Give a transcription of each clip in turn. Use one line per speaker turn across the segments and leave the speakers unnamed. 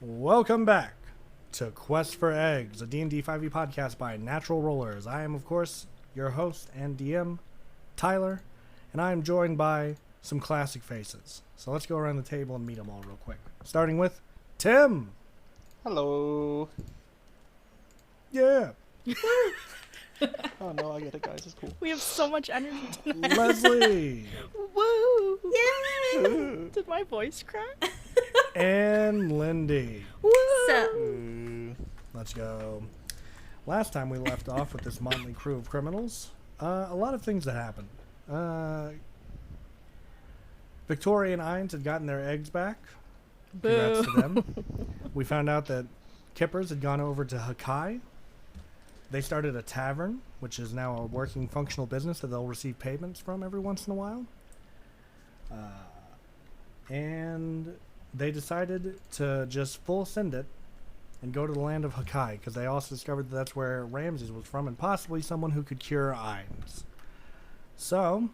Welcome back to Quest for Eggs, a D&D 5e podcast by Natural Rollers. I am, of course, your host and DM, Tyler, and I am joined by some classic faces. So let's go around the table and meet them all real quick. Starting with Tim.
Hello.
Yeah.
Oh no, I get it, guys. It's cool.
We have so much energy tonight.
Leslie.
Woo!
Yay!
Did my voice crack?
And Lindy.
Woo!
So,
Let's go. Last time we left off with this motley crew of criminals, a lot of things that happened. Victoria and Ines had gotten their eggs back. Congrats to them. We found out that Kippers had gone over to Hakai. They started a tavern, which is now a working, functional business that they'll receive payments from every once in a while. And they decided to just full send it and go to the land of Hakai, because they also discovered that that's where Ramses was from and possibly someone who could cure Ines. So,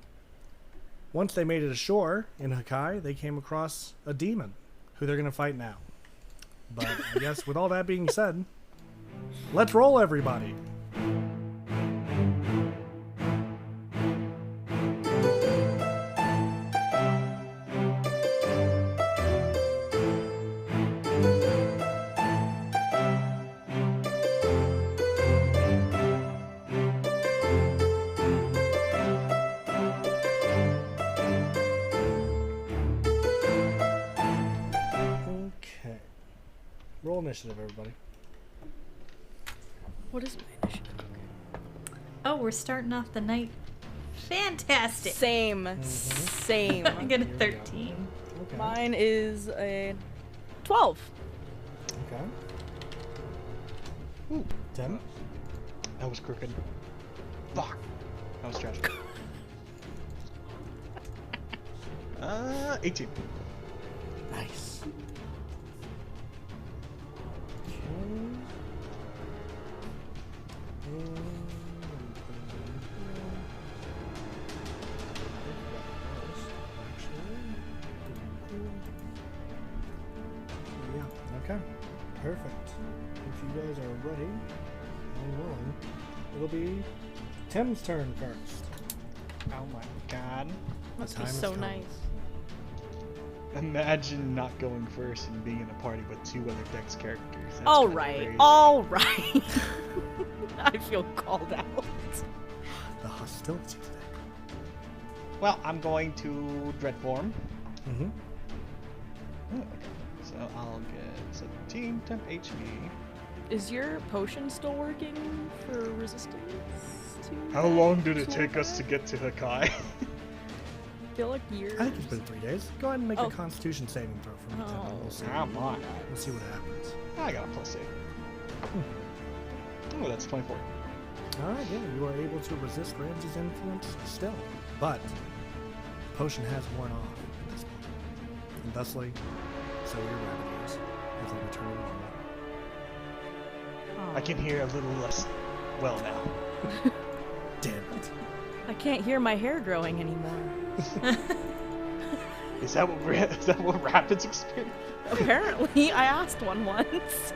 once they made it ashore in Hakai, they came across a demon who they're going to fight now. But I guess with all that being said, let's roll, everybody. Okay. Roll initiative, everybody.
What is my initiative?
oh, we're starting off the night. Fantastic.
Same.
Mm-hmm.
Same.
I get a 13.
Okay.
Mine is a 12.
Okay.
Ooh,
10.
that was crooked. Fuck. That was tragic. 18.
Nice. Okay. Yeah, okay. Perfect. If you guys are ready and willing, it'll be Tim's turn first.
Oh my god.
Must
time
be
has
so
come.
nice.
Imagine not going first and being in a party with two other Dex characters. That's
All
kinda
right.
crazy.
All right. I feel called out.
The hostility today.
Well, I'm going to Dread Form.
Mm-hmm.
Oh, okay. So I'll get 17 temp HP.
Is your potion still working for resistance? To
How long did it take us to get to Hakai?
I feel like years.
I think it's been 3 days. Go ahead and make
Oh.
a Constitution saving throw for me, Tim, and we'll see.
Come on.
We'll see what happens.
I got a +8. Oh, that's 24.
All right, yeah, you are able to resist Ramsey's influence still, but the potion has worn off at this point, and thusly, so your remedies as they return to normal.
Oh.
I can hear a little less well now.
Damn it!
I can't hear my hair growing anymore.
Is that what Rapids experience?
Apparently, I asked one once.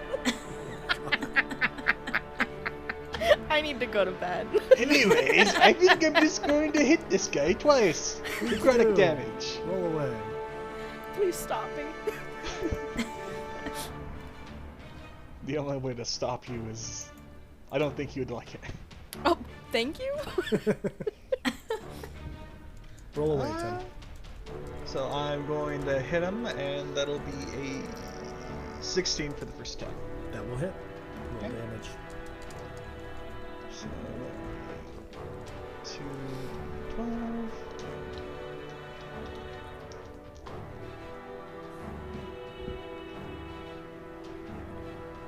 I need to go to bed.
Anyways, I think I'm just going to hit this guy twice. Necrotic
too.
damage.
Roll away.
Please stop me.
The only way to stop you is... I don't think you would like it.
Oh, thank you.
Roll away, Tim.
So I'm going to hit him, and that'll be a 16 for the first attack.
That will hit. Roll
Okay.
damage.
So 2, 12.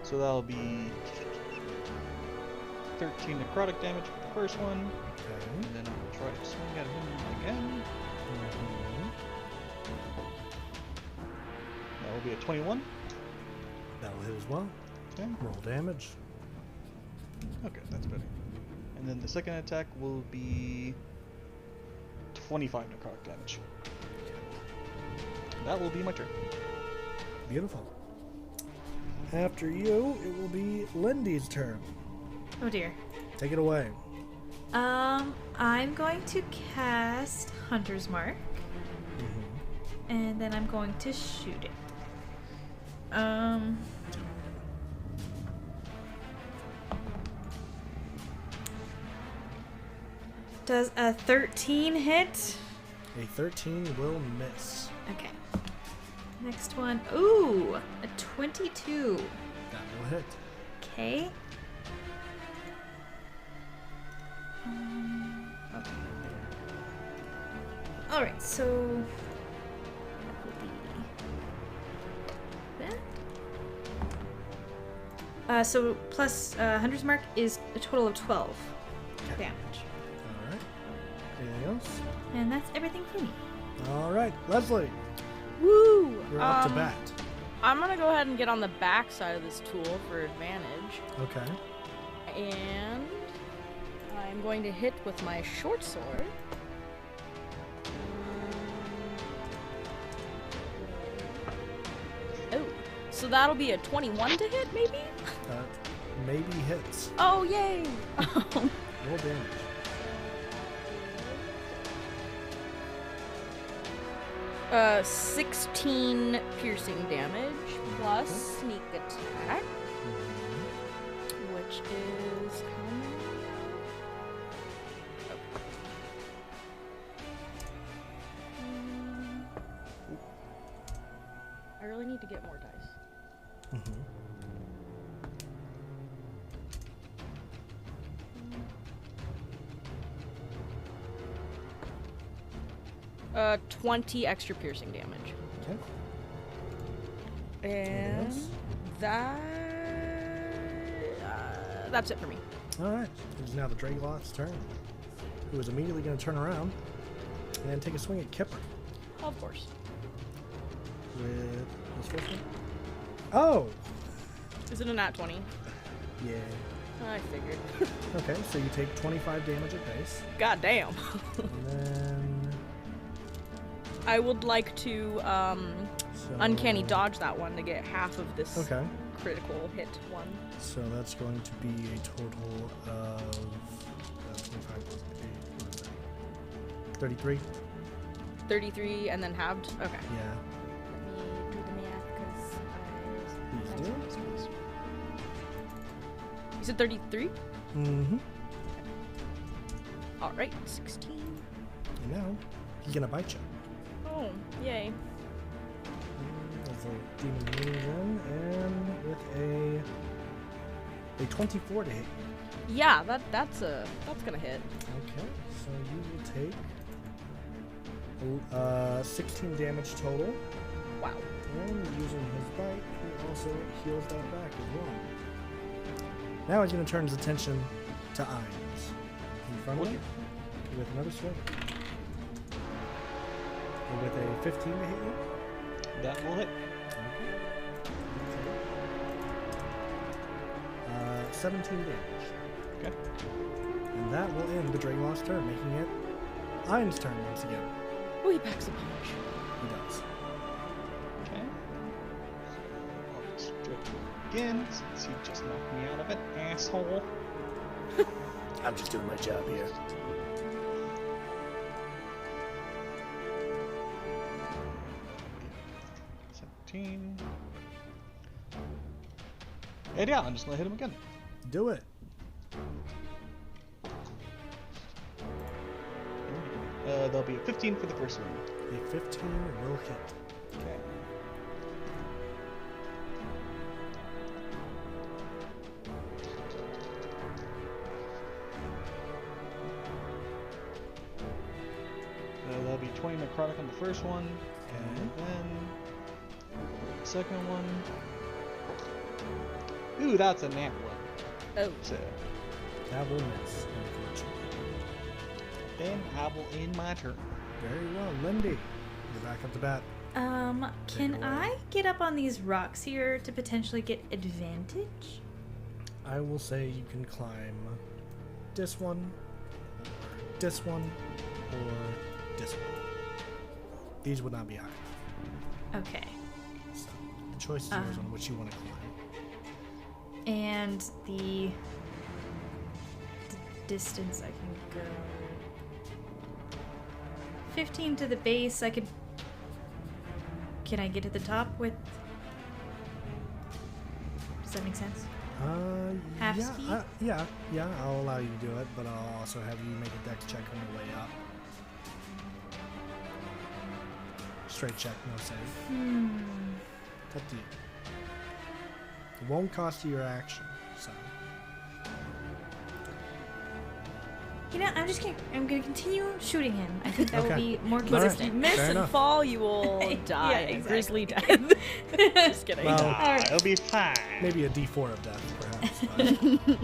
So that'll be 13 necrotic damage for the first one,
Okay.
and then I'll try to swing at him again.
Mhm.
That will be a 21.
That will hit as well.
Okay.
Roll damage.
Okay, that's better. And then the second attack will be 25 necrotic damage. That will be my turn.
Beautiful. After you, it will be Lindy's turn.
Oh dear.
Take it away.
I'm going to cast Hunter's Mark, and then I'm going to shoot it. Does a 13 hit?
A 13 will miss.
Okay. Next one. Ooh, a 22.
That will hit.
Okay. Okay. All right, so that will be that. So plus Hunter's Mark is a total of 12 damage,
All right. Anything else?
and that's everything for me.
All right, Leslie,
Woo!
you're up to bat.
I'm gonna go ahead and get on the back side of this tool for advantage.
Okay.
And I'm going to hit with my short sword. Oh, so that'll be a 21 to hit, maybe?
That maybe hits.
Oh, yay!
Roll damage.
Uh, 16 piercing damage plus sneak attack, which is how many? I really need to get more dice.
Mm-hmm.
20 extra piercing damage.
Okay.
And
else?
that's it for me.
All right. It is now the Dragloth's turn, who is immediately going to turn around and take a swing at Kipper
Of course.
with this first one. Oh!
Is it a nat 20?
Yeah.
I figured.
Okay, so you take 25 damage at base,
God damn.
and then
I would like to
so,
uncanny dodge that one to get half of this
Okay,
critical hit one.
so that's going to be a total of 25 plus 8, what is that? 33.
33 and then halved? Okay.
Yeah.
Let me do the math because
Please do.
You said 33?
Mm-hmm.
Alright, 16.
And now he's gonna bite you.
Oh, yay.
As a demon moves in, and with a 24 to hit you.
Yeah, that's gonna hit.
Okay, so you will take 16 damage total,
Wow.
and using his bite, he also heals that back as well. Now he's going to turn his attention to Irons in front of him with another swing. And with a 15 to hit you.
That will hit.
Okay. 17 damage.
Okay.
And that will end the Dragloth's turn, making it Irons' turn once again.
Oh, he packs a punch.
He does.
Okay. I'll just do it again, since he just knocked me out of it, asshole.
I'm just doing my job here.
And yeah, I'm just gonna hit him again.
Do it.
There'll be a 15 for the first one.
A 15 will hit.
Okay. There'll be 20 necrotic on the first one, and then the second one. Ooh, that's a nat one.
Oh.
So
That will miss, unfortunately.
then I will end my turn.
Very well, Lindy. You're back up to bat.
Can
away.
I get up on these rocks here to potentially get advantage?
I will say you can climb this one, or this one, or this one. These would not be high.
Okay.
So the choice is yours on which you want to climb.
And the distance I can go. 15 to the base. I could. Can I get to the top with? Does that make sense? Half
yeah,
speed?
yeah, I'll allow you to do it, but I'll also have you make a dex check on the way up. Straight check, no save. It's up to you. It won't cost you your action, so.
You know, I'm gonna continue shooting him. I think that will
Okay.
be more
But if you
consistent.
miss
Fair
and
enough.
fall, you will
Yeah,
die a
exactly.
grisly death. Just kidding.
Well,
Alright.
It'll be fine.
maybe a D4 of death, perhaps. But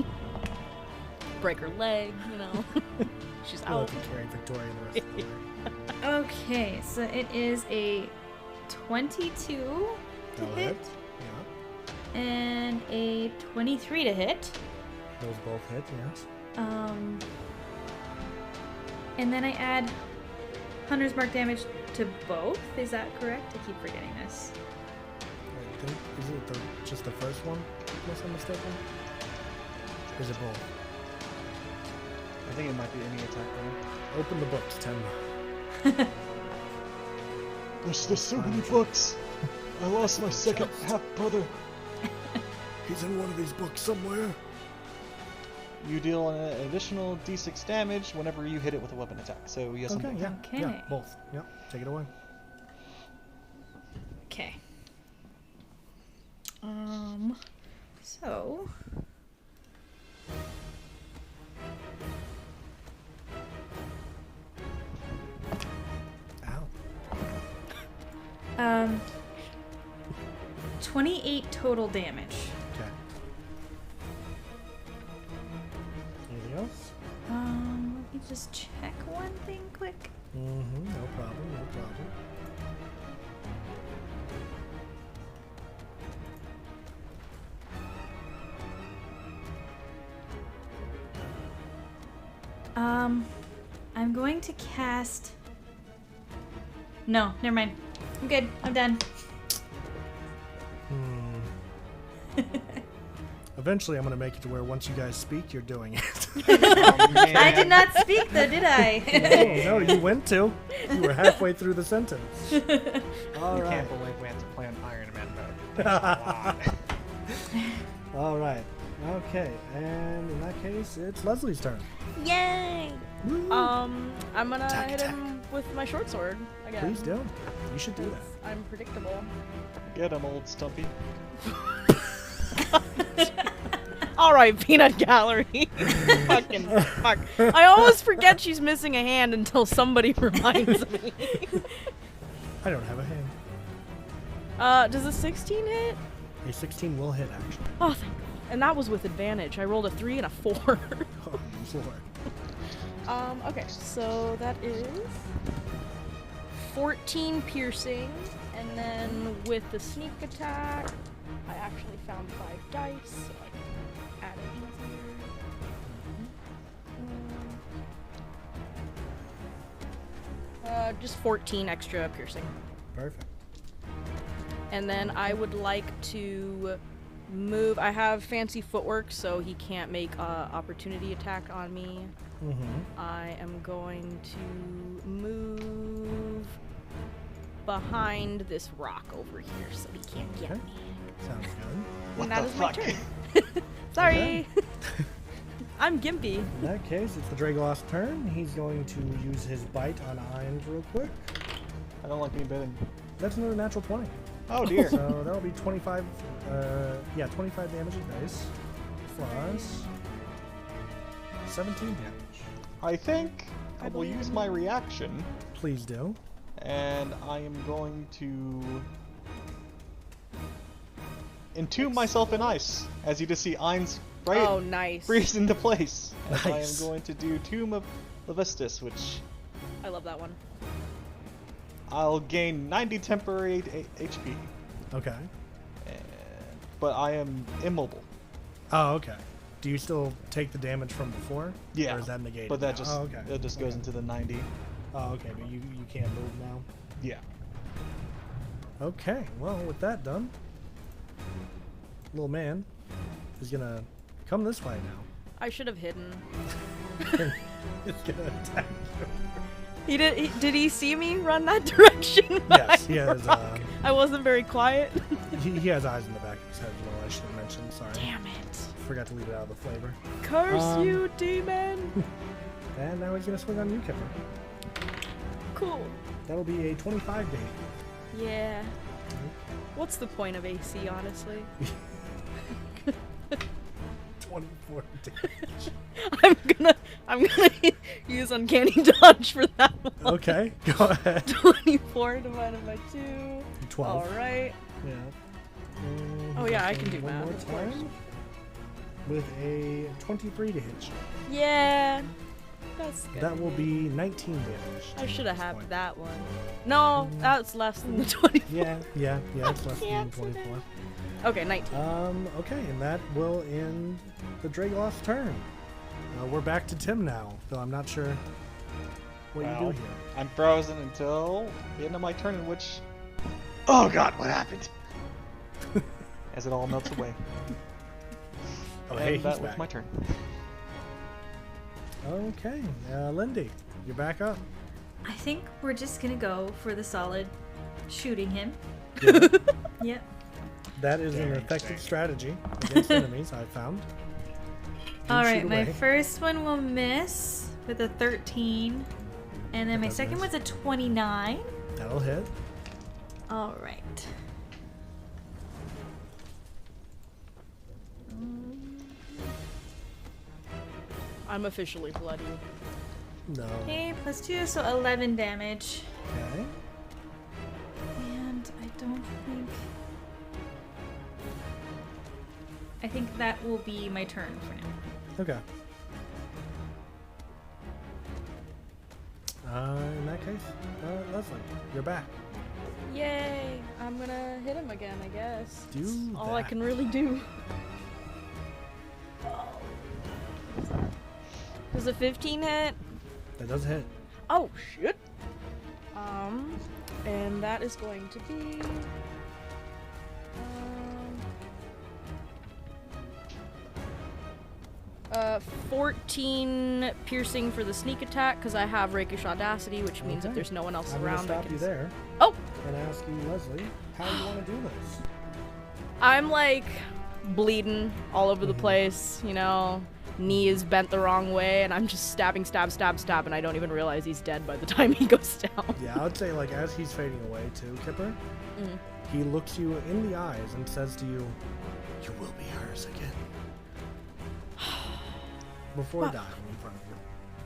Break her leg, you know. She's
we'll
out.
have to carry Victoria the rest of the way.
Okay, so it is a 22 to
That'll
hit
Yeah,
and a 23 to hit.
those both hit, yes.
And then I add Hunter's Mark damage to both. Is that correct? I keep forgetting this.
I think, is it just the first one, unless I'm mistaken? Or is it both?
I think it might be any attack roll.
Open the books, Tim.
There's so many books. I lost my second half brother.
He's in one of these books somewhere.
You deal an additional d6 damage whenever you hit it with a weapon attack. So yes,
Okay,
I'm
yeah, yeah,
Okay.
both. Yep, take it away.
Okay. So.
Ow.
28 total damage.
Okay. Anything else?
Let me just check one thing quick.
Mm-hmm, no problem, no problem.
I'm going to cast. No, never mind. I'm good. I'm done.
Eventually, I'm going to make it to where once you guys speak, you're doing it.
I did not speak though, did I?
No, you went to. You were halfway through the sentence. All
You
right.
can't believe we had to play an Iron Man mode. That's a lot.
All right. Okay, and in that case, it's Leslie's turn.
Yay!
Woo.
I'm gonna
Attack,
hit
attack.
him with my short sword again.
Please do. You should do that.
I'm predictable.
Get him, old Stumpy.
All right, peanut gallery. Fucking fuck. I always forget she's missing a hand until somebody reminds me.
I don't have a hand.
Does a 16 hit?
A 16 will hit, actually.
Oh, thank God. And that was with advantage. I rolled a 3 and a 4.
Oh, Lord.
Okay, so that is 14 piercing, and then with the sneak attack, I actually found 5 dice, so I can add it easier. Just 14 extra piercing.
Perfect.
And then I would like to move. I have fancy footwork, so he can't make opportunity attack on me.
Mm-hmm.
I am going to move behind this rock over here so he can't get
Okay.
me.
Sounds good.
What
And that
the
is my
fuck?
turn. Sorry. I'm gimpy.
In that case, it's the Dragolost's turn. He's going to use his bite on Irons real quick.
I don't like being bitten.
That's another natural 20.
Oh dear.
So that'll be 25, 25 damage at base, plus 17 damage.
I think I will
believe
use
in
my
you.
reaction,
Please do.
and I am going to entomb myself in ice. As you just see, Ain's right
Oh, nice.
freeze into place. And I am
Nice.
going to do Tomb of Levistus, which
I love that one.
I'll gain 90 temporary HP,
Okay.
but I am immobile.
Oh, okay. Do you still take the damage from before?
Yeah,
Or is that negated?
but that
now?
just
Oh, okay.
that just goes
Okay.
into the 90.
Oh, okay. But you can't move now.
Yeah.
Okay. Well, with that done, little man is gonna come this way now.
I should have hidden.
It's gonna attack you.
Did he see me run that direction?
Yes, he has.
I wasn't very quiet.
He has eyes in the back of his head as well. I should have mentioned. Sorry.
Damn it.
Forgot to leave it out of the flavor.
Curse you, demon.
And now he's gonna swing on you, Kipper.
Cool.
That'll be a 25 to hit.
Yeah. What's the point of AC, honestly?
24 damage.
I'm gonna use uncanny dodge for that one.
Okay, go ahead.
24 divided by 2.
12.
All right.
Yeah. And
Oh, yeah, I
swing
can do
one
math,
more
of course.
time with a 23 to hit you.
Yeah. That's good.
That will be 19 damage.
I should have
at
had
this point.
that one. No, that's less than the 24.
Yeah, it's less than
Can't
24.
Okay, 19.
Okay, and that will end the Dragoth's turn. We're back to Tim now, though I'm not sure what you do here.
I'm frozen until the end of my turn, in which. Oh God, what happened? As it all melts away.
Oh,
And
hey, he's
that was
back.
my turn.
Okay, Lindy, you're back up.
I think we're just gonna go for the solid shooting him.
Yeah,
Yep.
that is an
Very
effective
interesting.
strategy against enemies, I've found. Do
All
shoot
right, my
away.
first one will miss with a 13, and then my
does
second
miss.
one's a 29.
That'll hit.
All right.
I'm officially bloody.
No.
Okay, plus 2, so 11 damage.
Okay.
And I don't think. I think that will be my turn for now.
Okay. In that case, Leslie, you're back.
Yay! I'm gonna hit him again, I guess.
Do
That's all I
that.
can really do. Does a 15 hit?
That does hit.
Oh shit! And that is going to be 14 piercing for the sneak attack because I have rakish audacity, which means if
Okay.
there's no one else
I'm gonna
around, I
stop
can.
you there
Oh,
and ask you, Leslie, how you want to do this.
I'm like bleeding all over the place, you know. Knee is bent the wrong way, and I'm just stabbing, and I don't even realize he's dead by the time he goes down.
Yeah, I would say, like, as he's fading away too, Kipper, he looks you in the eyes and says to you, "You will be hers again." Before dying in front of you.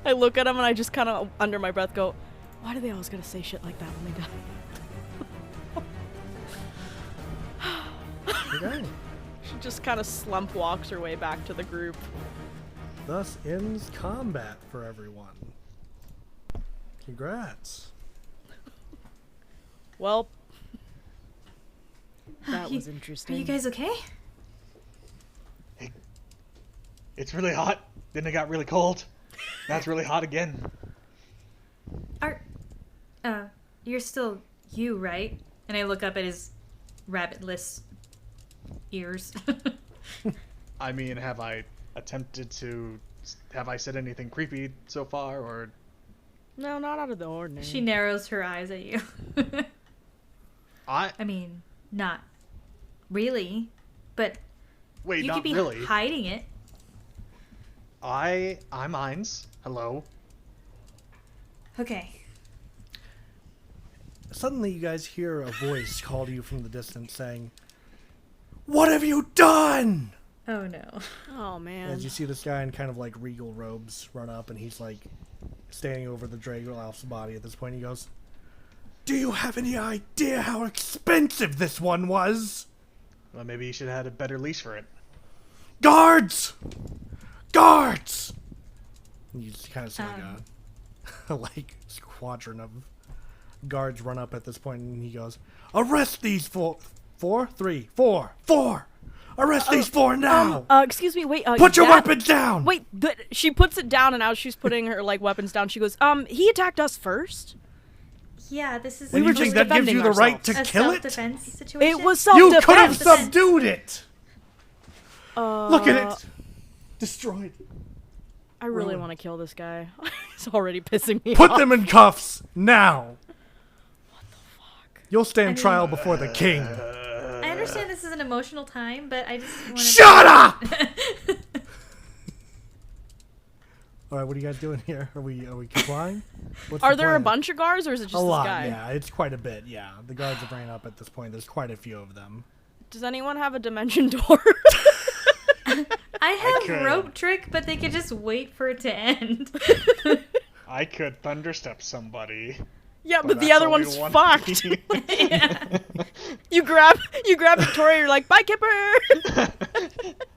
I look at him and I just kind of under my breath go, "Why do they always gotta say shit like that when they die?"
Okay.
She just kind of slump walks her way back to the group.
Thus ends combat for everyone. Congrats.
Well, that
You-
was
Are
interesting.
you guys okay?
It's really hot. Then it got really cold. Now it's really hot again.
You're still you, right? And I look up at his rabbitless ears.
I mean, have I said anything creepy so far, or?
No, not out of the ordinary.
She narrows her eyes at you.
I
I mean, not really, but
wait,
you
not
could be
really.
hiding it.
I'm Heinz. Hello.
Okay.
Suddenly you guys hear a voice call to you from the distance saying, "What have you done?"
Oh no.
Oh man.
As you see this guy in kind of like regal robes run up, and he's like standing over the Dragoth's body at this point. He goes, "Do you have any idea how expensive this one was?
Well, maybe you should have had a better leash for it.
Guards! Guards!" And you just kind of see like a like squadron of guards run up at this point, and he goes, "Arrest these four. Arrest these four now!
Excuse me, wait,
Put your
that-
weapons down!"
Wait, she puts it down, and as she's putting her like weapons down, she goes, he attacked us first.
Yeah, this is
And
were
you
just
think that gives
defending
you the right
ourselves.
to
a
kill it?
self-defense situation.
It was
You
self-defense.
could have
Self-defense.
subdued it! Look at it! Destroyed.
I really
Ruined.
want to kill this guy. He's already pissing me
Put
off.
them in cuffs, now!
Fuck.
You'll stand
mean-
trial before the king.
I understand this is an emotional time, but I just want to.
Shut up! Alright, what are you guys doing here? Are we complying? What's
Are
the
there a
plan?
bunch of guards, or is it just
A
this
lot,
guy?
yeah. It's quite a bit, yeah. The guards have ran up at this point. There's quite a few of them.
Does anyone have a dimension door?
I have
could.
rope trick, but they could just wait for it to end.
I could thunderstep somebody.
Yeah, but the
that's
other
only
one's
one
fucked.
thing.
Yeah.
You grab Victoria, you're like, bye, Kipper!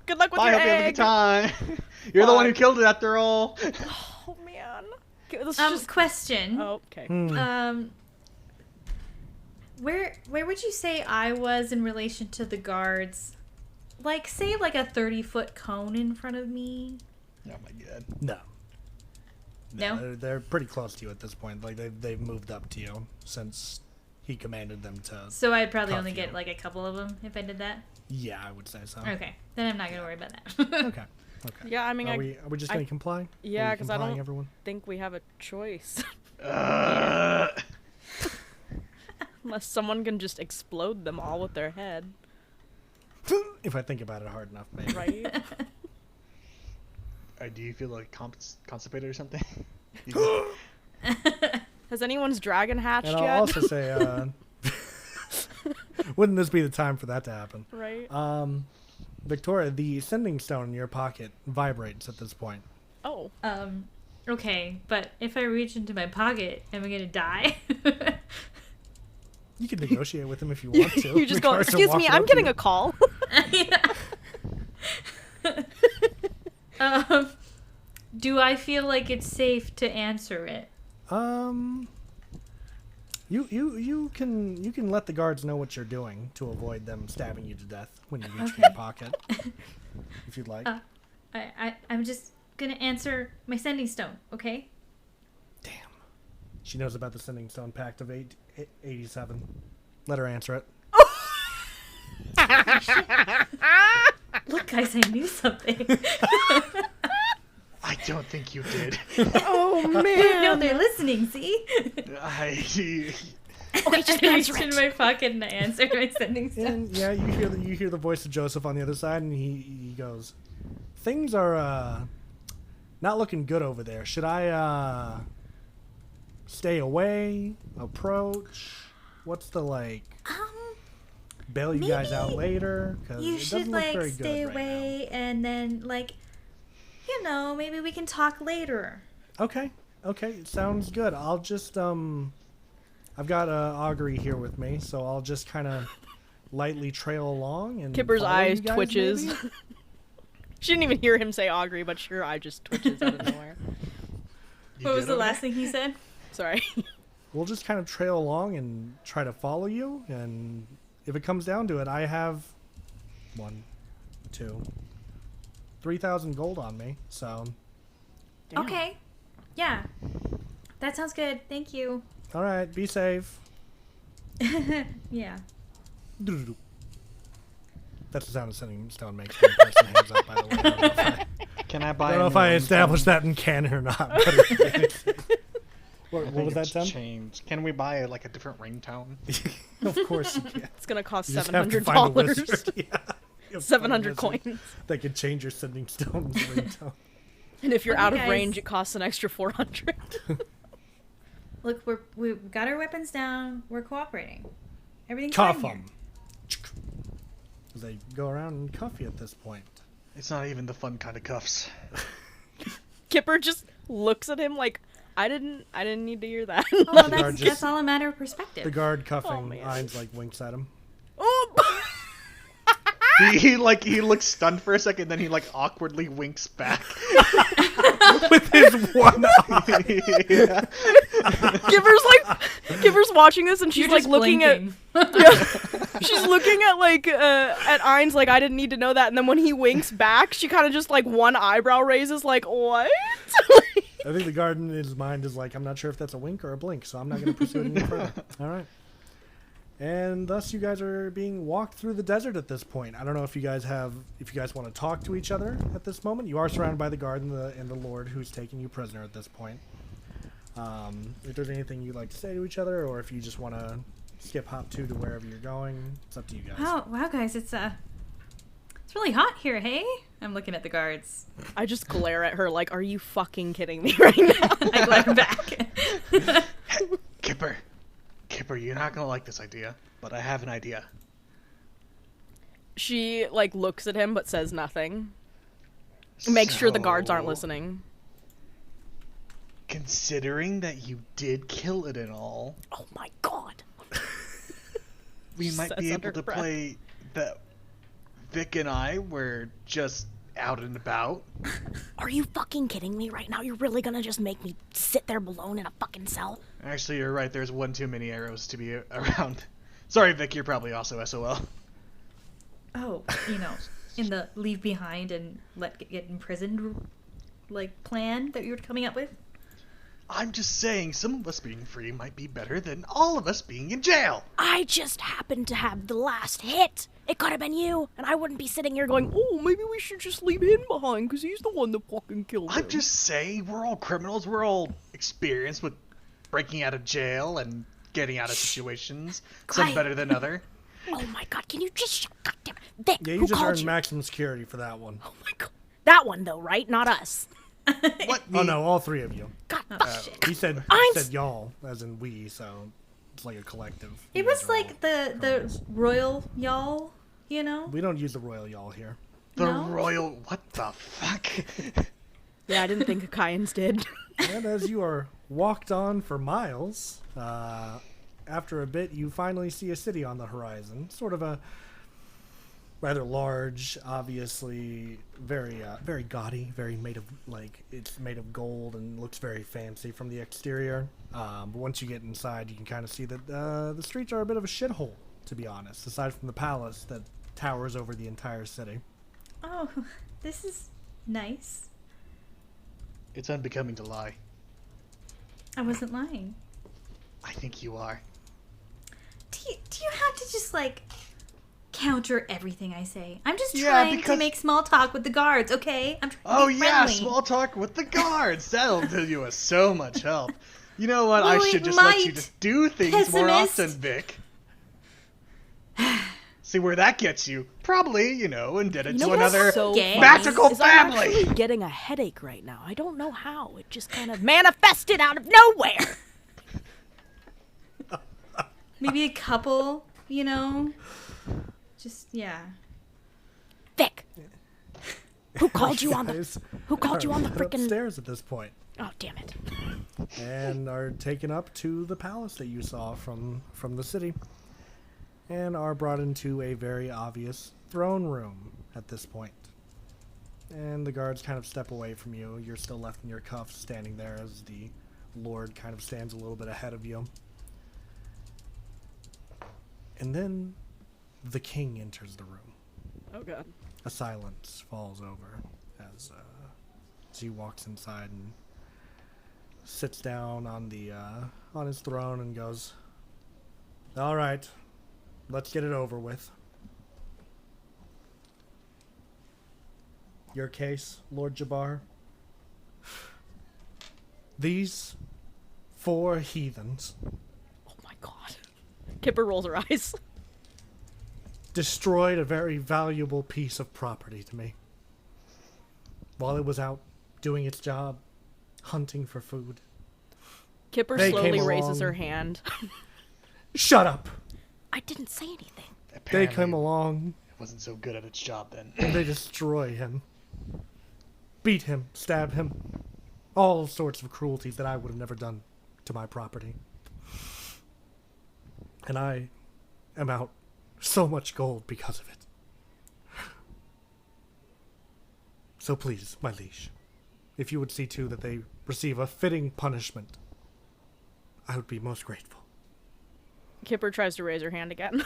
Good luck with
Bye,
your
hope you have a
egg!
good time. You're the one who
Fuck.
killed it after all.
Oh, man. Okay, let's just...
Question.
Oh, okay.
Where would you say I was in relation to the guards? Like, say, like a 30-foot cone in front of me.
Oh my god.
No.
No?
They're pretty close to you at this point. Like, they've moved up to you since he commanded them to...
So I'd probably
Cuff
only
you.
get like a couple of them if I did that.
Yeah, I would say so.
Okay, then I'm not gonna worry about that.
Okay. Okay.
Yeah, I mean,
Are
I
we just
I-
going to comply?
yeah,
Are we
'cause I
complying,
don't-
everyone?
think we have a choice.
Uh,
Unless someone can just explode them all with their head,
If I think about it hard enough, maybe.
right?
do you feel like constipated or something? You-
Has anyone's dragon hatched
And I'll
yet?
also say, wouldn't this be the time for that to happen?
Right?
Victoria, the sending stone in your pocket vibrates at this point.
Oh.
Okay, but if I reach into my pocket, am I gonna die?
You can negotiate with him if you want to.
You just go,
Regards to
excuse me,
walking
I'm
up to
getting
you.
a call.
Do I feel like it's safe to answer it?
You can let the guards know what you're doing to avoid them stabbing you to death when you reach for your pocket, if you'd like.
I'm just gonna answer my sending stone, okay?
Damn. She knows about the sending stone pact of 87. Let her answer it.
Look, guys, I knew something.
I don't think you did.
Oh,
No,
man.
they're listening. See?
I.
Okay, just
I
answer
reached in
it.
my pocket and I answered my sending stone.
And yeah, you hear the voice of Joseph on the other side, and he goes, "Things are not looking good over there. Should I stay away? Approach? What's the bail you guys out
maybe
later? 'Cause
You
it
should
doesn't look very
stay
good right
away and then maybe we can talk later.
now. Okay, sounds good. I'll just I've got augury here with me, so I'll just kind of lightly trail along and
Kipper's
follow you
eyes
guys,
twitches.
maybe?
She didn't even hear him say augury, but her eye just twitches out of nowhere.
What was the last thing he said?
Sorry.
We'll just kind of trail along and try to follow you, and if it comes down to it, I have 1, 2, 3,000 gold on me, so
Damn.
Okay. Yeah. That sounds good. Thank you.
all right, be safe.
Yeah.
That's the sound a sending stone makes when a person hangs up, by the way. I don't know if I,
Can I buy?
I don't know if I established that in canon or not. But what was that, Tim?
Changed. Can we buy like a different ringtone?
Of course you can.
It's gonna cost
You just have to
$700.
find a wizard. Yeah. You have to find a
700
wizard
coins.
that could change your sending stone's ringtone.
And if you're
Okay,
out of
guys.
range, it costs an extra 400.
Look, we've got our weapons down. We're cooperating. Everything's
Cuff
fine here.
them. As they go around and cuff you at this point.
It's not even the fun kind of cuffs.
Kipper just looks at him like, I didn't need to hear that.
Well,
The guard
that's
just-
all a matter of perspective.
The guard cuffing
man.
Ainz winks at him.
Oh!
he looks stunned for a second, then he awkwardly winks back.
With his one eye.
Yeah.
Kipper's watching this and she's
You're
like
just
looking
blinking.
at she's looking at Ainz like, I didn't need to know that, and then when he winks back, she kind of just one eyebrow raises like, what?
I think the guard in his mind is like, I'm not sure if that's a wink or a blink, so I'm not going to pursue it any further. All right. And thus you guys are being walked through the desert at this point. I don't know if you guys want to talk to each other at this moment. You are surrounded by the guard and the lord who's taking you prisoner at this point. If there's anything you'd like to say to each other, or if you just want to skip hop to wherever you're going, it's up to you guys.
Oh, wow, guys, it's really hot here, hey? I'm looking at the guards.
I just glare at her like, are you fucking kidding me right now?
I glare back.
Kipper, you're not gonna like this idea, but I have an idea.
She, like, looks at him but says nothing. Makes sure the guards aren't
So,
listening.
Considering that you did kill it and all,
Oh my god.
we might
Says
be
under
able to
breath.
play that Vic and I were just out and about.
Are you fucking kidding me right now? You're really gonna just make me sit there alone in a fucking cell?
Actually, you're right. There's one too many arrows to be around. Sorry, Vic. You're probably also SOL.
Oh, in the leave behind and get imprisoned, like, plan that you were coming up with?
I'm just saying, some of us being free might be better than all of us being in jail.
I just happened to have the last hit. It could have been you, and I wouldn't be sitting here going, oh, maybe we should just leave him behind because he's the one that fucking killed him.
I'm just saying, we're all criminals. We're all experienced with breaking out of jail and getting out of situations. Some
Quiet.
better than other.
Oh my god, can you just shut goddamn Vic,
Yeah, you
who
just
called
earned
you?
maximum security for that one.
Oh my god. That one though, right? Not us.
What?
Oh no, all three of you.
God, fuck.
He said
I'm
said y'all, as in we, so it's like a collective.
It
You
was
guys are all
like the
criminals.
royal y'all, you know?
We don't use the royal y'all here.
The
No?
royal. What the fuck?
Yeah, I didn't think Akaians did.
And as you are walked on for miles, after a bit, you finally see a city on the horizon. Sort of a rather large, obviously very gaudy, very made of it's made of gold and looks very fancy from the exterior. But once you get inside, you can kind of see that the streets are a bit of a shithole, to be honest. Aside from the palace that towers over the entire city.
Oh, this is nice.
It's unbecoming to lie.
I wasn't lying.
I think you are.
Do you have to just, like, counter everything I say? I'm just
Yeah,
trying to
because-
make small talk with the guards, okay? I'm trying
Oh
to be
yeah,
friendly.
small talk with the guards. That'll do you so much help. You know what? I
Well,
should
it
just let you
might,
just do things more
pessimist.
often, Vic. See where that gets you? Probably, indebted
You know
to
what's
another
so
gay?
funny
magical
is I'm
family.
actually getting a headache right now. I don't know how. It just kind of manifested out of nowhere.
Maybe a couple, Just, yeah.
Vic. Who called you on the
Guys
Who called you on the
are
frickin'
upstairs at this point,
Oh damn it.
and are taken up to the palace that you saw from the city, and are brought into a very obvious throne room at this point. And the guards kind of step away from you. You're still left in your cuffs, standing there as the lord kind of stands a little bit ahead of you. And then the king enters the room.
Oh god.
A silence falls over as he walks inside and sits down on his throne and goes, "All right, let's get it over with. Your case, Lord Jabbar. These 4 heathens
Oh my god. Kipper rolls her eyes.
destroyed a very valuable piece of property to me while it was out doing its job, hunting for food.
Kipper
They
slowly
came
raises her
along.
hand.
Shut up!
I didn't say anything.
They
Apparently,
come along
it wasn't so good at its job then.
and they destroy him. Beat him, stab him. All sorts of cruelties that I would have never done to my property. And I am out so much gold because of it. So please, my liege, if you would see to that they receive a fitting punishment, I would be most grateful.
Kipper tries to raise her hand again.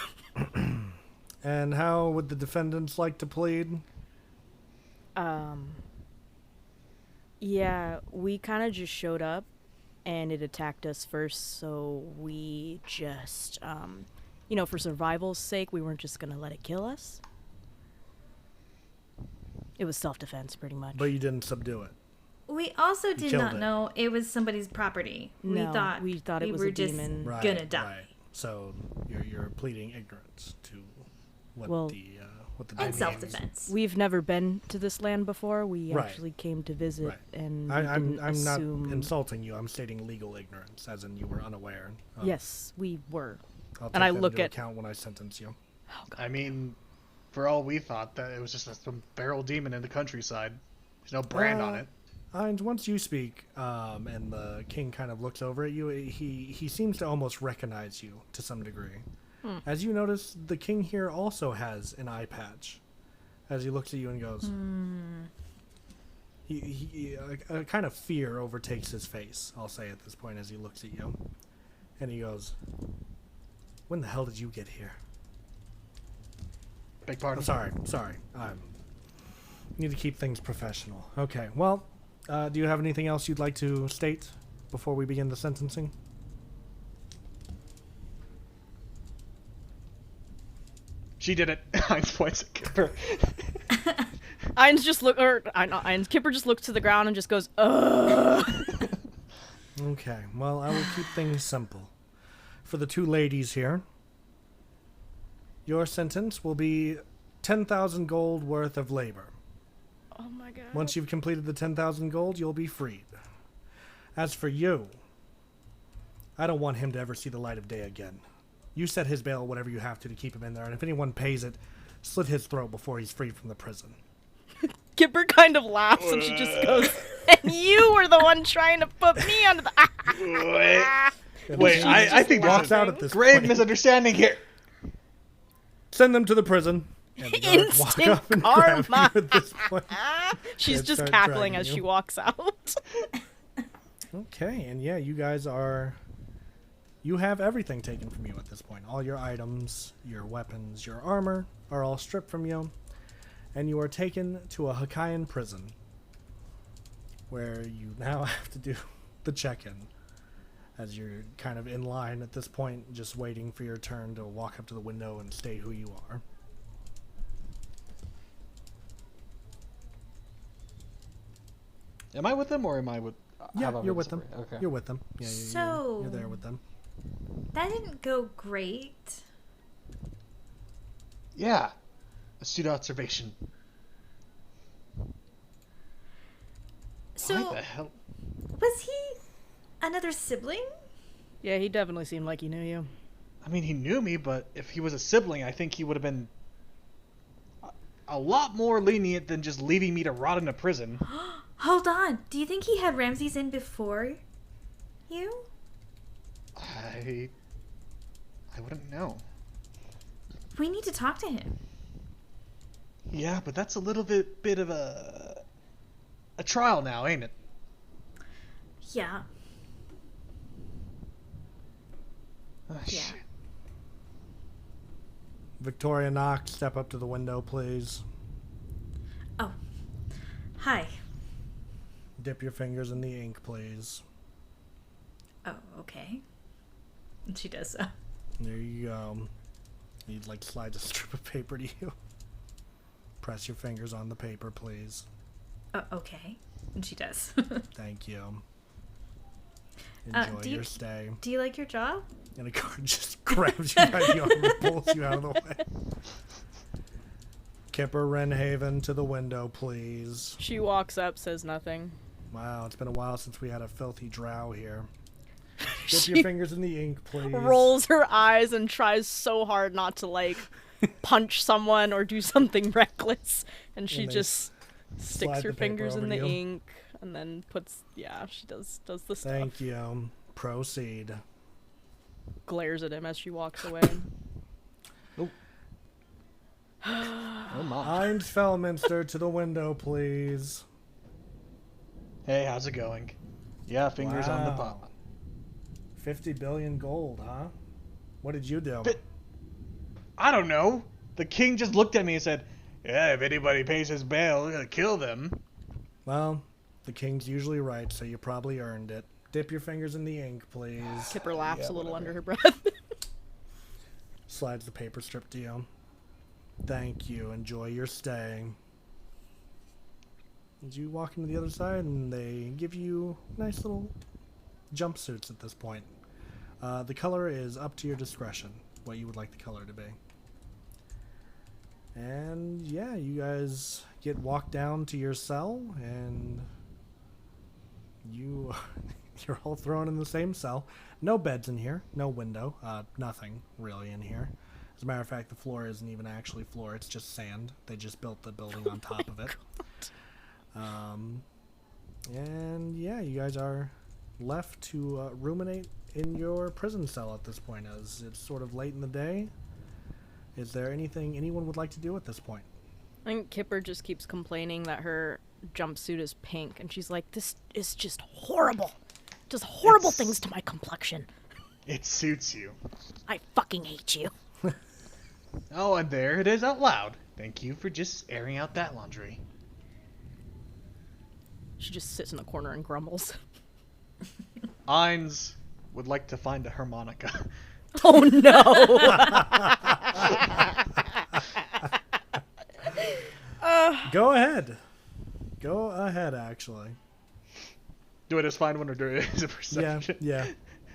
And how would the defendants like to plead?
Yeah, we kind of just showed up and it attacked us first, so we just
you know, for survival's sake, we weren't just gonna let it kill us. It was self-defense, pretty much.
But you didn't subdue it.
We also did
killed
not
it.
know it was somebody's property.
No,
we thought
it was
were
a
just
demon.
Right.
gonna die.
Right. So you're pleading ignorance to what
Well,
what the
And
demon
self-defense.
We've never been to this land before. We
Right.
actually came to visit,
Right.
and we
I'm
didn't
not
assume...
insulting you. I'm stating legal ignorance, as in you were unaware.
Yes, we were.
I'll take
and I
that
look
into
at-
account when I sentence you.
I mean, for all we thought, that it was just some feral demon in the countryside. There's no brand on it.
And once you speak, and the king kind of looks over at you, he seems to almost recognize you to some degree. As you notice, the king here also has an eye patch. As he looks at you and goes, a kind of fear overtakes his face, I'll say at this point, as he looks at you. And he goes, when the hell did you get here?
Big pardon.
Sorry. Need to keep things professional. Okay, well, do you have anything else you'd like to state before we begin the sentencing?
She did it. Heinz points at Kipper.
Kipper just looks to the ground and just goes, ugh.
Okay, well, I will keep things simple. For the two ladies here, your sentence will be 10,000 gold worth of labor.
Oh my god.
Once you've completed the 10,000 gold, you'll be freed. As for you, I don't want him to ever see the light of day again. You set his bail whatever you have to keep him in there, and if anyone pays it, slit his throat before he's freed from the prison.
Kipper kind of laughs and she just goes, and you were the one trying to put me under the...
Wait, I think
walks
there's
out
a
at this
grave
point.
misunderstanding here.
Send them to the prison. And the guards walk
Instant
up and grab
karma.
you at this point.
She's
And
just
start
cackling
dragging
as
you.
she walks out.
Okay, and yeah, you guys are... You have everything taken from you at this point. All your items, your weapons, your armor are all stripped from you. And you are taken to a Hokkaian prison, where you now have to do the check-in. As you're kind of in line at this point, just waiting for your turn to walk up to the window and state who you are.
Am I with them or am I with?
Yeah,
have I
you're
been
with them.
separated? Okay.
You're with them. Yeah, you're there with them.
That didn't go great.
Yeah. Astute observation.
So,
Why the hell?
was he another sibling?
Yeah, he definitely seemed like he knew you.
I mean, he knew me, but if he was a sibling, I think he would have been a lot more lenient than just leaving me to rot in a prison.
Hold on. Do you think he had Ramses in before you?
I wouldn't know.
We need to talk to him.
Yeah, but that's a little bit of a trial now, ain't it?
Yeah.
Oh,
Yeah.
shit.
Victoria Knox, step up to the window, please.
Oh. Hi.
Dip your fingers in the ink, please.
Oh, okay. And she does so.
There you go. He slides a strip of paper to you. Press your fingers on the paper, please.
Oh, okay. And she does.
Thank you.
Uh,
Enjoy
do you-
your stay.
Do you like your job?
And a guard just grabs you by the arm and pulls you out of the way. Kipper Renhaven to the window, please.
She walks up, says nothing.
Wow, it's been a while since we had a filthy drow here. Dip
She
your fingers in the ink, please.
rolls her eyes and tries so hard not to punch someone or do something reckless, and she
they
just sticks
slide
her
the paper
fingers in
over
the
to you.
ink and then she does the stuff.
Thank you. Proceed.
Glares at him as she walks away.
Oh my.
Heinz Fellminster to the window, please.
Hey, how's it going? Yeah, fingers on the
Wow.
pot.
50 billion gold, huh? What did you do?
But- I don't know. The king just looked at me and said, "Yeah, if anybody pays his bail, we're gonna kill them."
Well, the king's usually right, so you probably earned it. Dip your fingers in the ink, please.
Kipper laughs
Yeah,
a little
whatever.
under her breath.
Slides the paper strip to you. Thank you. Enjoy your stay. As you walk into the other side, and they give you nice little jumpsuits at this point. The color is up to your discretion, what you would like the color to be. And yeah, you guys get walked down to your cell, and you're all thrown in the same cell. No beds in here, no window, nothing really in here. As a matter of fact, the floor isn't even actually floor, it's just sand. They just built the building on top of it. And yeah, you guys are left to ruminate in your prison cell at this point, as it's sort of late in the day. Is there anything anyone would like to do at this point?
I think Kipper just keeps complaining that her jumpsuit is pink, and she's like,
This is just horrible. Does horrible
It's-
things to my complexion.
It suits you.
I fucking hate you.
Oh, and there it is out loud. Thank you for just airing out that laundry.
she just sits in the corner and grumbles.
Eins would like to find a harmonica.
Oh no!
Go ahead. Go ahead, actually.
Do I just find one or do it as a
Yeah,
perception?
yeah.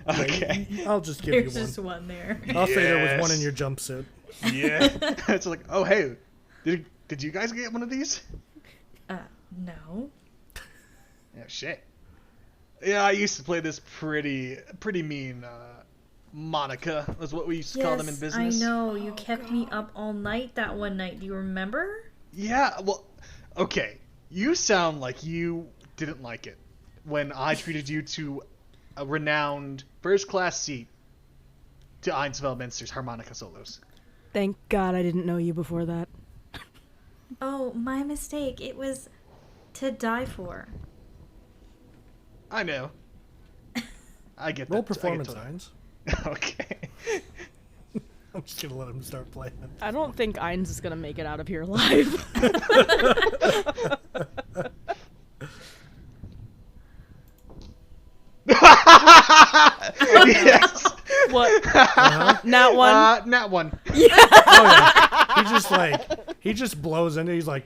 Okay.
I'll just give
There's
you
just
one.
one there.
I'll say there was one in
Yes.
your jumpsuit.
Yeah. It's like, oh hey, did you guys get one of these?
No.
Yeah, shit. Yeah, I used to play this pretty mean Monica was what we used to call them in business.
I know. You kept me up all night that one night. Do you remember?
Yeah, well, okay. You sound like you didn't like it when I treated you to a renowned first-class seat to Einsfeld Minster's harmonica solos.
Thank God I didn't know you before that.
Oh, my mistake. It was to die for.
I know. I get that.
Roll
I get
performance
totally-
signs.
Okay.
I'm just gonna let him start playing it.
I don't think Eins is gonna make it out of here alive.
Yes.
What?
Uh-huh.
Not one?
Not one.
Oh yeah. He just blows into. He's like,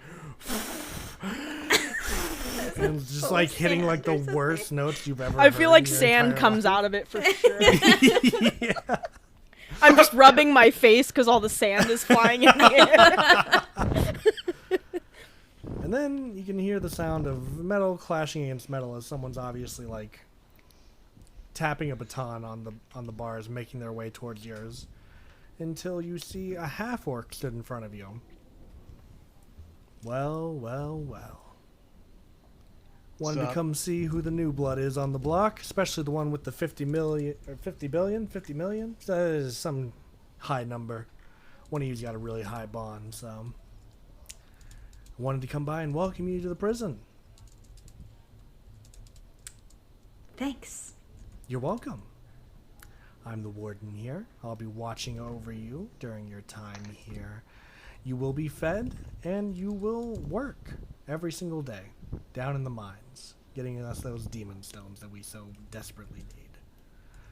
and it's just like hitting like the worst notes you've ever.
I feel
heard
like
in your
sand
entire
comes
life.
out of it for sure. I'm just rubbing my face because all the sand is flying in the air.
And then you can hear the sound of metal clashing against metal as someone's obviously like tapping a baton on the bars, making their way towards yours, until you see a half orc stood in front of you. Well, well, well. Wanted to
Sup?
come see who the new blood is on the block, especially the one with the 50 million, or 50 billion, 50 million? That is some high number. One of you's got a really high bond, so wanted to come by and welcome you to the prison.
Thanks.
You're welcome. I'm the warden here. I'll be watching over you during your time here. You will be fed, and you will work every single day down in the mines, getting us those demon stones that we so desperately need.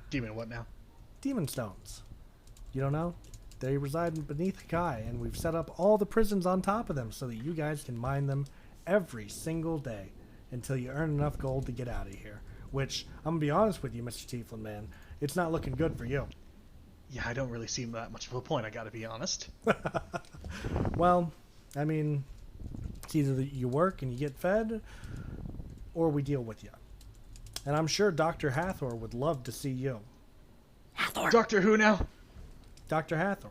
Demon, what now?
Demon stones. You don't know? They reside beneath Hakai, and we've set up all the prisons on top of them so that you guys can mine them every single day until you earn enough gold to get out of here. Which, I'm going to be honest with you, Mr. Tieflin, man, it's not looking good for you.
Yeah, I don't really see that much of a point, I gotta be honest.
Well, I mean, it's either that you work and you get fed, or we deal with you. And I'm sure Dr. Hathor would love to see you.
Hathor.
Doctor Who now?
Dr. Hathor.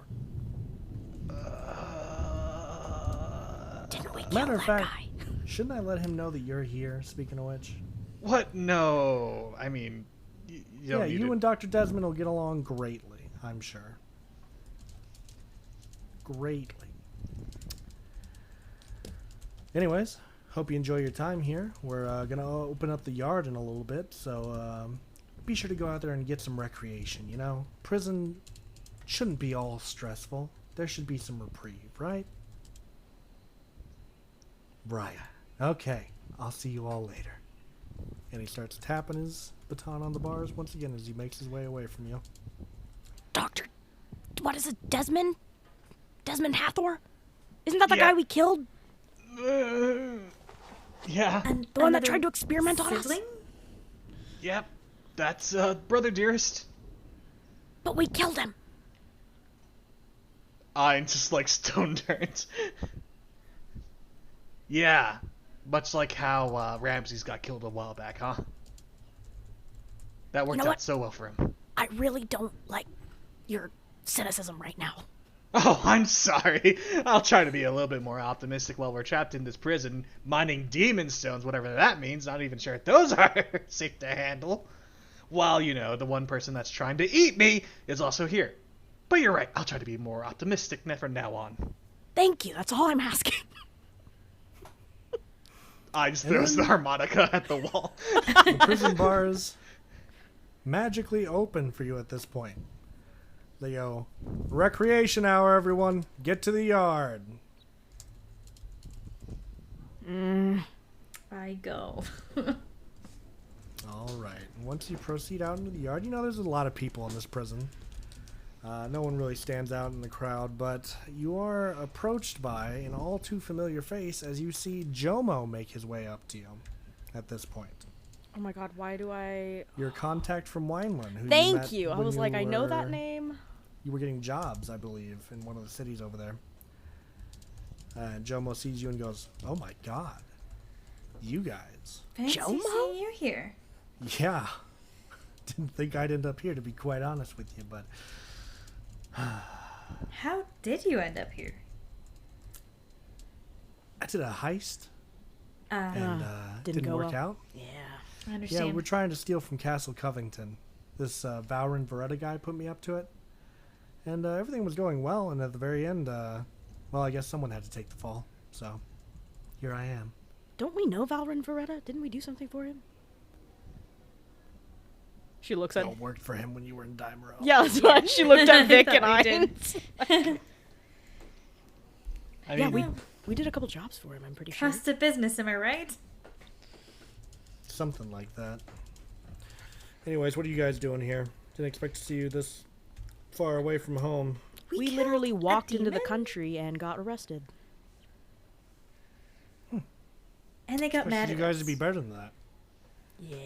Didn't we kill
Matter of
that
fact,
guy?
shouldn't I let him know that you're here, speaking of which?
What? No. I mean, you don't
Yeah,
need
you
to-
and Dr. Desmond will get along greatly, I'm sure. Greatly. Anyways, hope you enjoy your time here. We're going to open up the yard in a little bit, so be sure to go out there and get some recreation, you know? Prison shouldn't be all stressful. There should be some reprieve, right? Right. Okay, I'll see you all later. And he starts tapping his baton on the bars once again as he makes his way away from you.
Doctor, what is it, Desmond? Desmond Hathor? Isn't that the
Yeah.
guy we killed?
Yeah.
And
The one that
another
tried to experiment on us?
sibling?
Yep. That's brother dearest.
But we killed him.
I just like stone turns. Yeah. Much like how Ramses got killed a while back, huh? That worked
know
out
what?
so well for him.
I really don't like your cynicism right now.
Oh, I'm sorry. I'll try to be a little bit more optimistic while we're trapped in this prison, mining demon stones, whatever that means. Not even sure if those are safe to handle. While, you know, the one person that's trying to eat me is also here. But you're right. I'll try to be more optimistic from now on.
Thank you, that's all I'm asking.
I just throws the harmonica at the wall.
The prison bars magically open for you at this point. They go, recreation hour, everyone. Get to the yard.
I go.
All right. Once you proceed out into the yard, you know there's a lot of people in this prison. No one really stands out in the crowd, but you are approached by an all too familiar face as you see Jomo make his way up to you at this point.
Oh my god, why do I...
Your contact from Wineland. Who
Thank
met
you. I
when
was like, I know that
were-
name.
You were getting jobs, I believe, in one of the cities over there. And Jomo sees you and goes, oh my god. You guys.
Fancy
Jomo?
seeing you here.
Yeah. Didn't think I'd end up here, to be quite honest with you, but
How did you end up here?
I did a heist and
didn't
didn't
go
work
well.
out.
Yeah.
I
Yeah,
understand.
we're trying to steal from Castle Covington. This Valrin Veretta guy put me up to it. And everything was going well, and at the very end, well, I guess someone had to take the fall. So, here I am.
Don't we know Valrin Veretta? Didn't we do something for him? She looks at...
You all worked for him when you were in Dimero.
Yeah, that's why she looked at Vic
Thought
and
we
I.
did.
I
Yeah,
mean,
we did a couple jobs for him, I'm pretty sure.
Trust of business, am I right?
Something like that. Anyways, what are you guys doing here? Didn't expect to see you this far away from home.
We
killed
literally
a
walked into the
demon?
country and got arrested.
And they got mad
Expected
at
you guys
us.
to be better than that.
Yeah.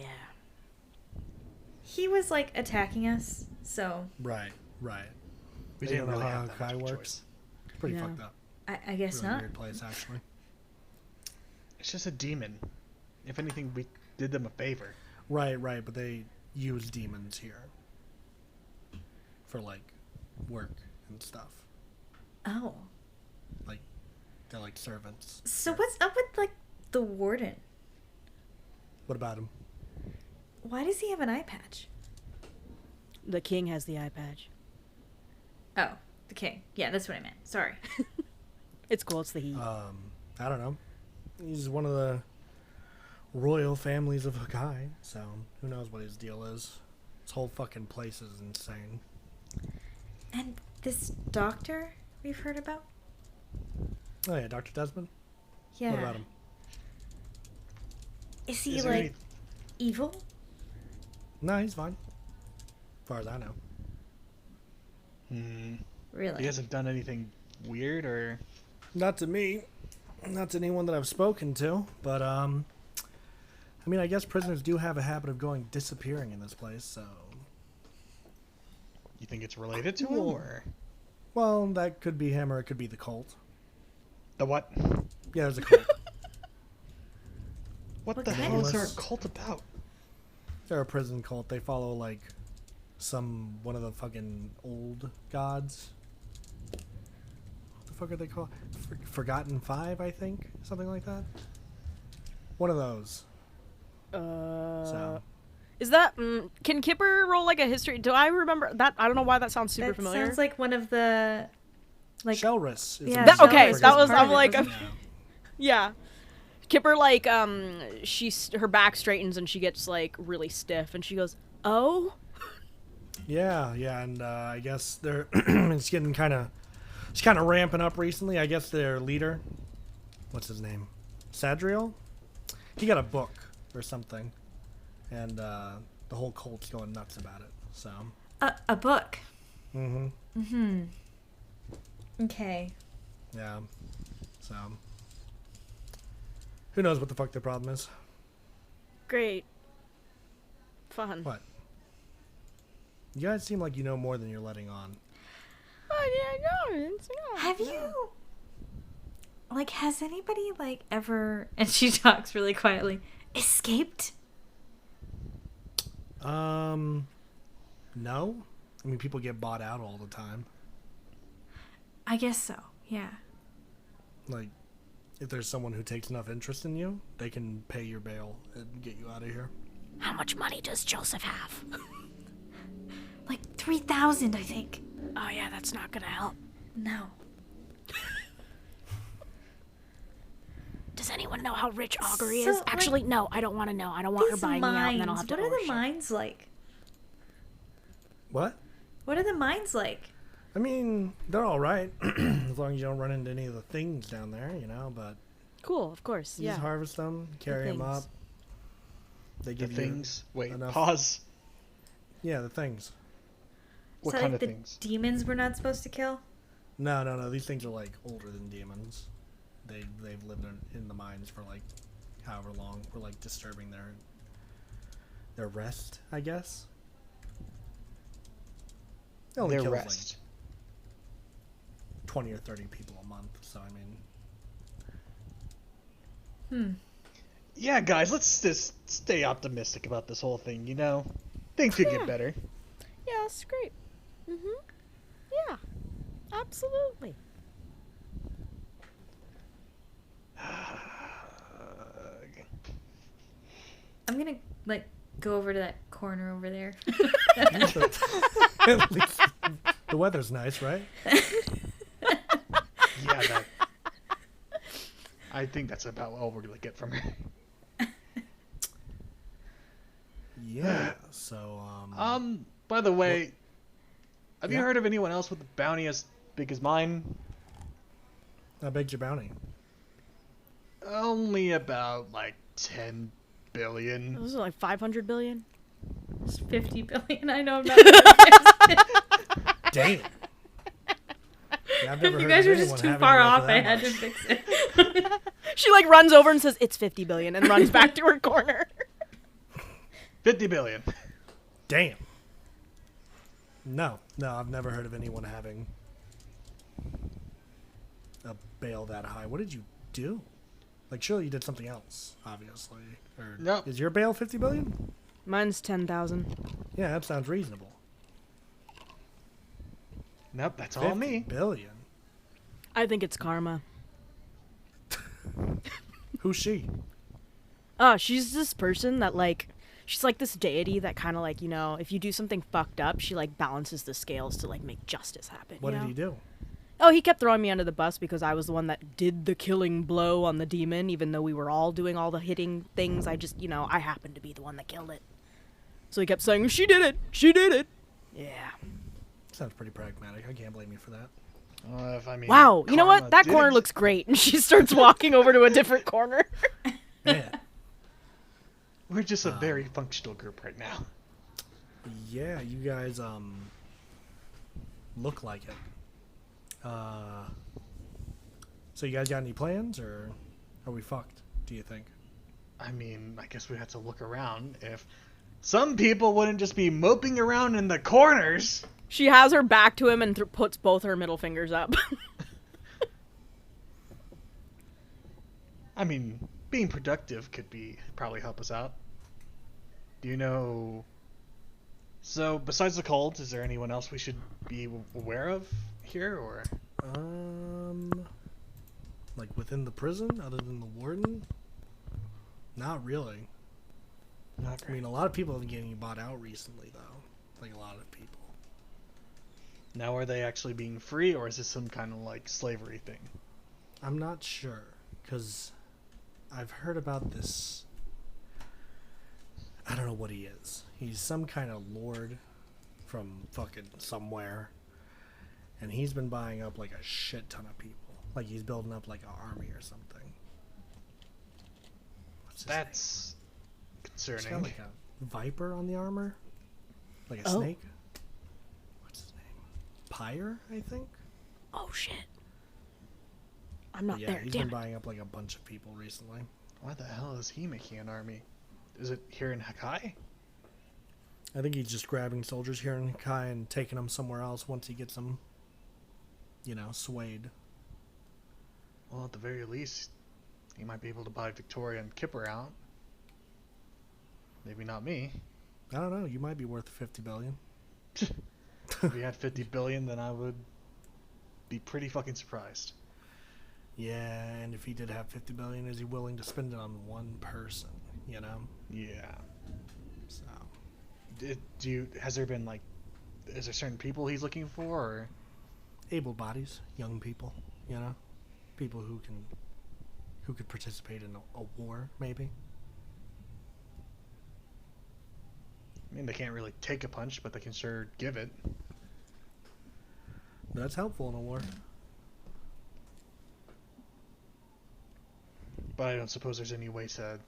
He was like attacking us, so
Right.
we
They
didn't
don't know
really
how
have that much
Kai
of a
works.
choice.
It's pretty
No.
fucked up.
I guess
Really
not.
weird place, actually.
It's just a demon. If anything, we did them a favor.
Right, but they use demons here. For, like, work and stuff.
Oh.
Like, they're like servants.
So what's up with like the warden?
What about him?
Why does he have an eye patch?
The king has the eye patch.
Oh, the king. Yeah, that's what I meant. Sorry.
It's cool, it's the heat.
I don't know. He's one of the royal families of Hakai, so who knows what his deal is. This whole fucking place is insane.
And this doctor we've heard about?
Oh yeah, Dr. Desmond?
Yeah.
What about him?
Is he
Is there
like
any-
evil?
No, he's fine. As far as I know.
Really?
He hasn't done anything weird or...
Not to me. Not to anyone that I've spoken to, but I mean, I guess prisoners do have a habit of going disappearing in this place, so
You think it's related to him, or...
well, that could be him or it could be the cult.
The what?
Yeah, there's a cult.
What
What
the
kind
hell
of-
is there a cult about?
They're a prison cult. They follow like one of the fucking old gods. What the fuck are they called? Forgotten Five, I think, something like that. One of those. So
Is that... can Kipper roll like a history? Do I remember that? I don't know why that sounds super
that
familiar.
sounds like one of the like
Shelris. Is
Yeah,
a
That- okay,
Shelris
that was...
part
I'm
of it,
like...
wasn't
Yeah. Kipper, like, her back straightens and she gets, like, really stiff. And she goes, oh?
Yeah, and I guess they're it's getting it's kind of ramping up recently. I guess their leader, what's his name, Sadriel, he got a book or something, and the whole cult's going nuts about it. So
a book.
Mm-hmm.
Okay.
Yeah. So, who knows what the fuck the problem is?
Great. Fun.
What? You guys seem like you know more than you're letting on.
Oh, yeah, no, it's not.
Have you, like, has anybody, like, ever, and she talks really quietly, escaped?
No. I mean, people get bought out all the time.
I guess so, yeah.
Like, if there's someone who takes enough interest in you, they can pay your bail and get you out of here.
How much money does Joseph have?
Like 3,000, I think.
Oh yeah, that's not gonna help.
No.
Does anyone know how rich Augury
So,
is?
like,
Actually, no, I don't want to know. I don't want her
These
buying me out, and then I'll
mines,
have to
what are
owe her
the
shit.
mines like?
What?
What are the mines like?
I mean, they're all right as long as you don't run into any of the things down there, you know. But
Cool, of course.
you
Yeah.
just harvest them, carry them up.
things.
They
The
give you
things. Wait,
enough.
pause.
Yeah, the things.
What
So,
kind
like,
of
the
things?
demons we're not supposed to kill?
No. These things are like older than demons. They've lived in the mines for like however long. We're like disturbing their rest, I guess. It only
Their
kills
rest.
like 20 or 30 people a month. So I mean,
Yeah, guys, let's just stay optimistic about this whole thing, you know? Things could get better.
Yeah, that's great. Mm-hmm. Yeah. Absolutely.
I'm gonna, like, go over to that corner over there.
at least the weather's nice, right?
Yeah, that. I think that's about all we're gonna get from her.
Yeah. So
By the way, have you
yeah.
heard of anyone else with a bounty as big as mine?
how big's your bounty?
Only about like 10 billion.
Those are like 500 billion.
It's 50 billion. I know I'm not gonna
Damn. Yeah, I've never
You
heard
guys
of
were just
anyone
too
having
far
enough
off.
of
I
that
had to
much.
fix it.
She like runs over and says it's 50 billion and runs back to her corner.
50 billion.
Damn. No, I've never heard of anyone having a bail that high. What did you do? Like, surely you did something else, obviously. Or
Nope.
is your bail 50 billion?
Mine's 10,000.
Yeah, that sounds reasonable.
Nope, that's
50
all me.
billion.
I think it's karma.
Who's she?
Oh, she's this person that like she's like this deity that kind of like, you know, if you do something fucked up, she like balances the scales to like make justice happen.
What
you
did
know?
he do?
Oh, he kept throwing me under the bus because I was the one that did the killing blow on the demon, even though we were all doing all the hitting things. I just, you know, I happened to be the one that killed it. So he kept saying, "She did it! She did it!" Yeah.
Sounds pretty pragmatic. I can't blame you for that.
If I mean,
Wow. You know what?
karma
That
did
corner
it.
looks great. And she starts walking over to a different corner.
Man.
We're just a very functional group right now.
Yeah, you guys look like it. So you guys got any plans, or are we fucked, do you think?
I mean, I guess we have to look around. If some people wouldn't just be moping around in the corners.
She has her back to him and puts both her middle fingers up.
I mean, being productive could probably help us out. Do you know? So, besides the cult, is there anyone else we should be aware of here, or?
Like within the prison, other than the warden? Not really.
Not
I mean, a lot of people have been getting bought out recently, though. Like a lot of people.
Now, are they actually being free, or is this some kind of like slavery thing?
I'm not sure, because I've heard about this. I don't know what he is. He's some kind of lord from fucking somewhere. And he's been buying up like a shit ton of people. Like he's building up like an army or something. What's his name?
That's
He's got
concerning.
like a viper on the armor? Like a
Oh.
snake? What's his name? Pyre, I think.
Oh shit. I'm not
Yeah,
there.
he's
Damn
been
it.
buying up like a bunch of people recently.
Why the hell is he making an army? Is it here in Hakai?
I think he's just grabbing soldiers here in Kai and taking them somewhere else once he gets them, swayed.
Well, at the very least, he might be able to buy Victoria and Kipper out. Maybe not me.
I don't know. You might be worth 50 billion.
If he had 50 billion, then I would be pretty fucking surprised.
Yeah, and if he did have 50 billion, is he willing to spend it on one person?
Yeah.
So
Has there been is there certain people he's looking for, or?
able bodies, young people, people who could participate in a war, maybe.
I mean, they can't really take a punch, but they can sure give it.
That's helpful in a war.
But I don't suppose there's any way to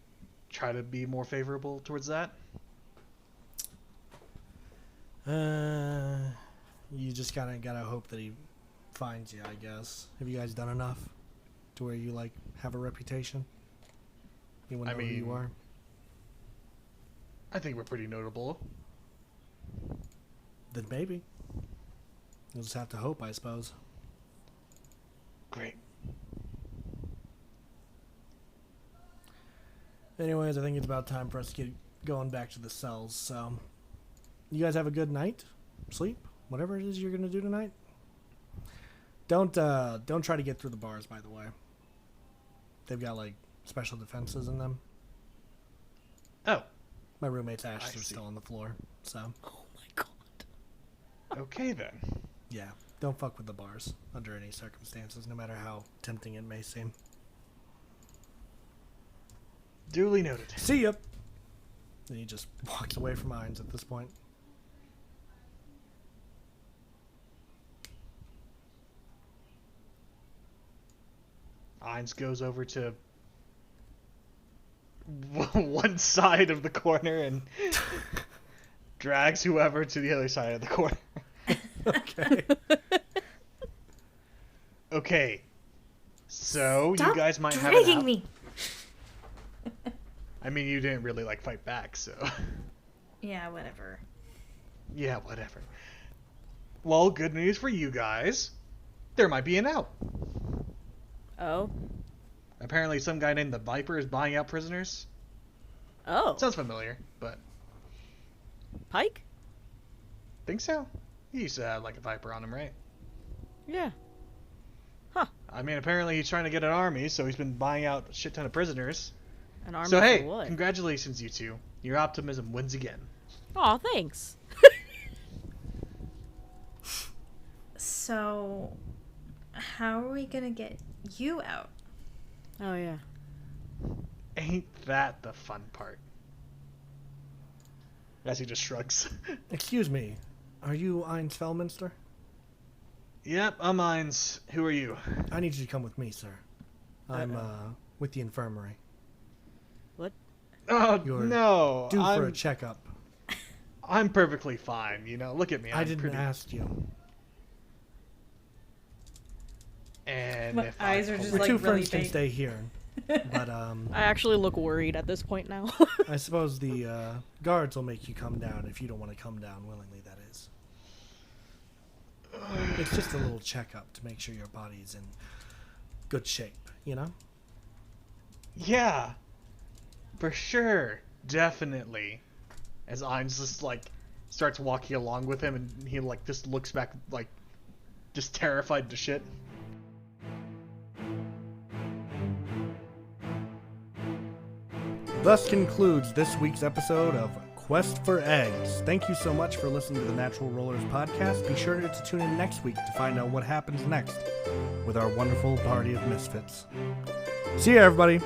try to be more favorable towards that.
You just gotta hope that he finds you, I guess. Have you guys done enough to where you have a reputation? You want to know who you are?
I think we're pretty notable.
Then maybe. You'll just have to hope, I suppose.
Great.
Anyways, I think it's about time for us to get going back to the cells. So, you guys have a good night, sleep, whatever it is you're gonna do tonight. Don't try to get through the bars, by the way. They've got special defenses in them.
Oh,
My roommate's ashes
I
are
see.
still on the floor, so
Oh my god.
okay then.
yeah, don't fuck with the bars under any circumstances, no matter how tempting it may seem.
Duly noted.
See ya. And he just walks away from Ainz at this point.
Ainz goes over to one side of the corner and drags whoever to the other side of the corner.
Okay.
Okay. So
Stop
you guys might have
dragging
an out.
me.
I mean, you didn't really fight back, so
Yeah, whatever.
yeah, whatever. Well, good news for you guys. There might be an out.
Oh.
Apparently, some guy named the Viper is buying out prisoners.
Oh.
Sounds familiar, but
Pike?
think so. He used to have a Viper on him, right?
Yeah.
I mean, apparently he's trying to get an army, so he's been buying out a shit ton of prisoners.
An army
So hey,
for what?
congratulations, you two. Your optimism wins again.
Aw, thanks.
So, how are we gonna get you out?
Oh yeah.
Ain't that the fun part? As he just shrugs.
Excuse me, are you Ainz Felminster?
Yep, I'm Ainz. Who are you?
I need you to come with me, sir. I'm with the infirmary.
Oh,
You're
no.
Due for a
I'm,
checkup.
I'm perfectly fine, Look at me.
I
I'm
didn't
pretty...
ask you.
And
My
if
eyes
I
are just
Your
like
two
really
friends can
big.
stay here. But
I actually look worried at this point now.
I suppose the guards will make you come down if you don't want to come down willingly, that is. It's just a little checkup to make sure your body's in good shape,
Yeah. For sure. Definitely. As Ainz just starts walking along with him and he just looks back just terrified to shit.
Thus concludes this week's episode of Quest for Eggs. Thank you so much for listening to the Natural Rollers podcast. Be sure to tune in next week to find out what happens next with our wonderful party of misfits. See ya, everybody.